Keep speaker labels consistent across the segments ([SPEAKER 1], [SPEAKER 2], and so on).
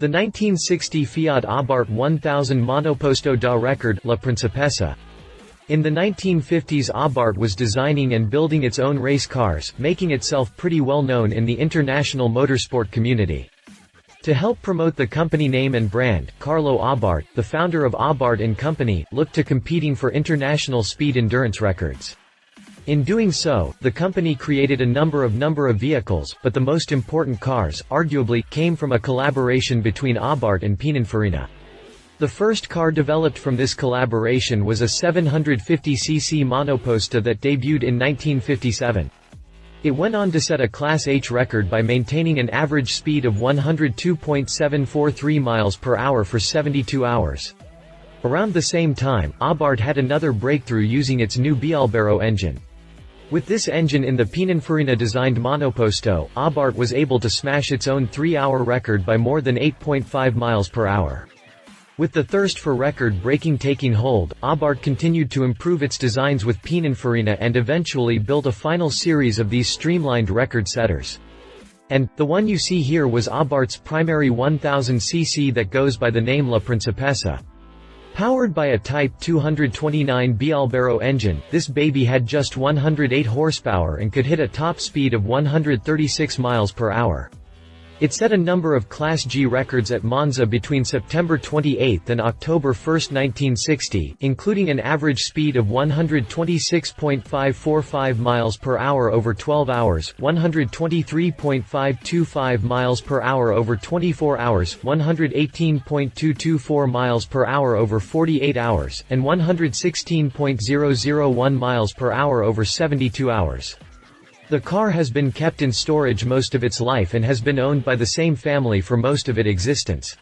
[SPEAKER 1] The 1960 Fiat-Abarth 1000 Monoposto da record La Principessa. In the 1950s, Abarth was designing and building its own race cars, making itself pretty well known in the international motorsport community. To help promote the company name and brand, Carlo Abarth, the founder of Abarth and Company, looked to competing for international speed endurance records. In doing so, the company created a number of vehicles, but the most important cars, arguably, came from a collaboration between Abarth and Pininfarina. The first car developed from this collaboration was a 750cc Monoposta that debuted in 1957. It went on to set a Class H record by maintaining an average speed of 102.743 miles per hour for 72 hours. Around the same time, Abarth had another breakthrough using its new Bialbero engine. With this engine in the Pininfarina-designed Monoposto, Abarth was able to smash its own 3-hour record by more than 8.5 miles per hour. With the thirst for record-breaking taking hold, Abarth continued to improve its designs with Pininfarina and eventually built a final series of these streamlined record setters. And, the one you see here was Abarth's primary 1000cc that goes by the name La Principessa. Powered by a Type 229 Bialbero engine, this baby had just 108 horsepower and could hit a top speed of 136 miles per hour. It set a number of Class G records at Monza between September 28 and October 1, 1960, including an average speed of 126.545 miles per hour over 12 hours, 123.525 miles per hour over 24 hours, 118.224 miles per hour over 48 hours, and 116.001 miles per hour over 72 hours. The car has been kept in storage most of its life and has been owned by the same family for most of its existence.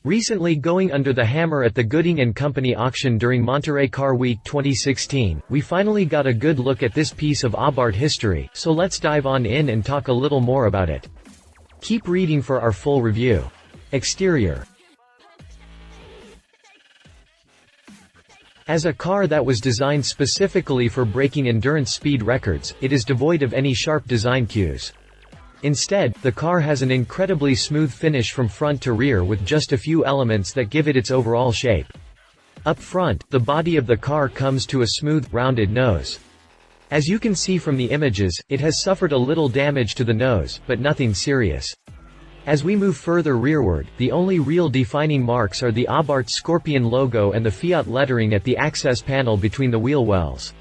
[SPEAKER 1] Recently going under the hammer at the Gooding & Company auction during Monterey Car Week 2016, we finally got a good look at this piece of Abarth history, so let's dive on in and talk a little more about it. Keep reading for our full review. Exterior. As a car that was designed specifically for breaking endurance speed records, it is devoid of any sharp design cues. Instead, the car has an incredibly smooth finish from front to rear with just a few elements that give it its overall shape. Up front, the body of the car comes to a smooth, rounded nose. As you can see from the images, it has suffered a little damage to the nose, but nothing serious. As we move further rearward, the only real defining marks are the Abarth Scorpion logo and the Fiat lettering at the access panel between the wheel wells.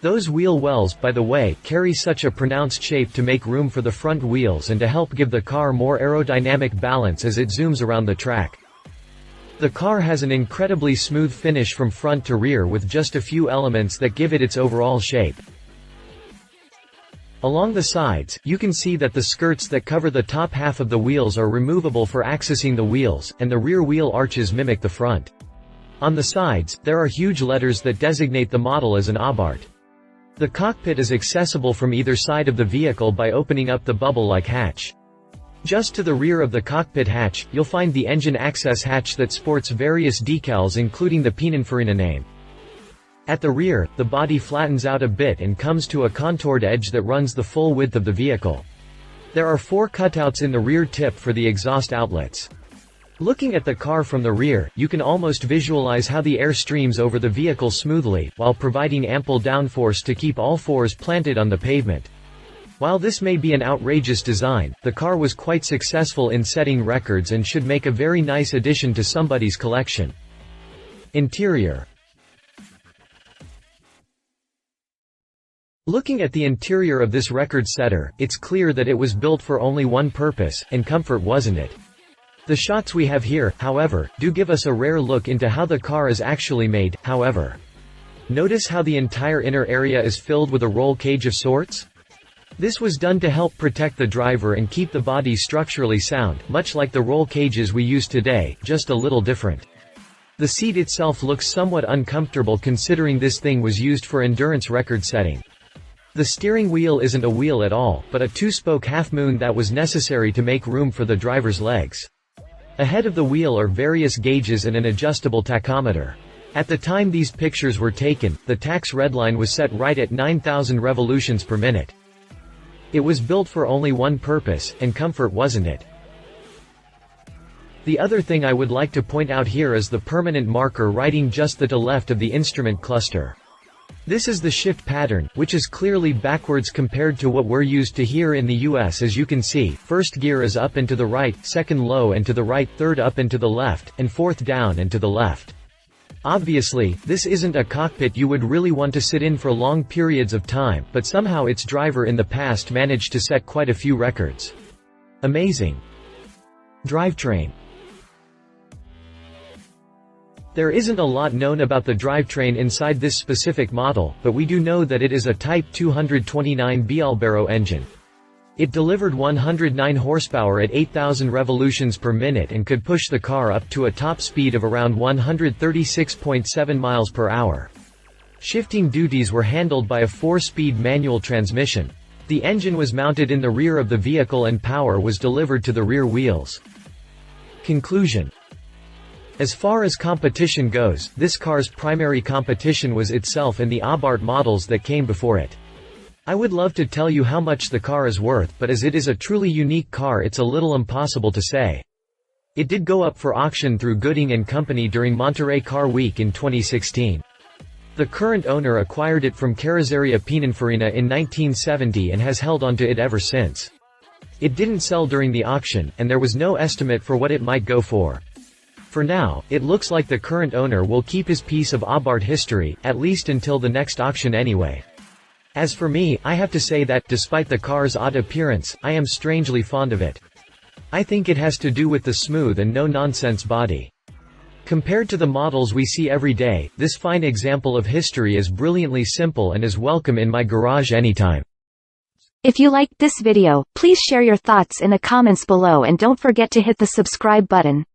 [SPEAKER 1] Those wheel wells, by the way, carry such a pronounced shape to make room for the front wheels and to help give the car more aerodynamic balance as it zooms around the track. The car has an incredibly smooth finish from front to rear with just a few elements that give it its overall shape. Along the sides, you can see that the skirts that cover the top half of the wheels are removable for accessing the wheels, and the rear wheel arches mimic the front. On the sides, there are huge letters that designate the model as an Abarth. The cockpit is accessible from either side of the vehicle by opening up the bubble-like hatch. Just to the rear of the cockpit hatch, you'll find the engine access hatch that sports various decals including the Pininfarina name. At the rear, the body flattens out a bit and comes to a contoured edge that runs the full width of the vehicle. There are 4 cutouts in the rear tip for the exhaust outlets. Looking at the car from the rear, you can almost visualize how the air streams over the vehicle smoothly, while providing ample downforce to keep all fours planted on the pavement. While this may be an outrageous design, the car was quite successful in setting records and should make a very nice addition to somebody's collection. Interior. Looking at the interior of this record setter, it's clear that it was built for only one purpose, and comfort wasn't it. The shots we have here, however, do give us a rare look into how the car is actually made, however. Notice how the entire inner area is filled with a roll cage of sorts? This was done to help protect the driver and keep the body structurally sound, much like the roll cages we use today, just a little different. The seat itself looks somewhat uncomfortable considering this thing was used for endurance record setting. The steering wheel isn't a wheel at all, but a 2-spoke half-moon that was necessary to make room for the driver's legs. Ahead of the wheel are various gauges and an adjustable tachometer. At the time these pictures were taken, the tax redline was set right at 9,000 revolutions per minute. It was built for only one purpose, and comfort wasn't it. The other thing I would like to point out here is the permanent marker writing just to the left of the instrument cluster. This is the shift pattern, which is clearly backwards compared to what we're used to here in the US. As you can see, first gear is up and to the right, second low and to the right, third up and to the left, and fourth down and to the left. Obviously, this isn't a cockpit you would really want to sit in for long periods of time, but somehow its driver in the past managed to set quite a few records. Amazing. Drivetrain. There isn't a lot known about the drivetrain inside this specific model, but we do know that it is a Type 229 Bialbero engine. It delivered 109 horsepower at 8,000 revolutions per minute and could push the car up to a top speed of around 136.7 miles per hour. Shifting duties were handled by a 4-speed manual transmission. The engine was mounted in the rear of the vehicle and power was delivered to the rear wheels. Conclusion. As far as competition goes, this car's primary competition was itself and the Abarth models that came before it. I would love to tell you how much the car is worth, but as it is a truly unique car, it's a little impossible to say. It did go up for auction through Gooding & Company during Monterey Car Week in 2016. The current owner acquired it from Carrozzeria Pininfarina in 1970 and has held onto it ever since. It didn't sell during the auction, and there was no estimate for what it might go for. For now, it looks like the current owner will keep his piece of Abarth history, at least until the next auction anyway. As for me, I have to say that, despite the car's odd appearance, I am strangely fond of it. I think it has to do with the smooth and no-nonsense body. Compared to the models we see every day, this fine example of history is brilliantly simple and is welcome in my garage anytime.
[SPEAKER 2] If you liked this video, please share your thoughts in the comments below and don't forget to hit the subscribe button.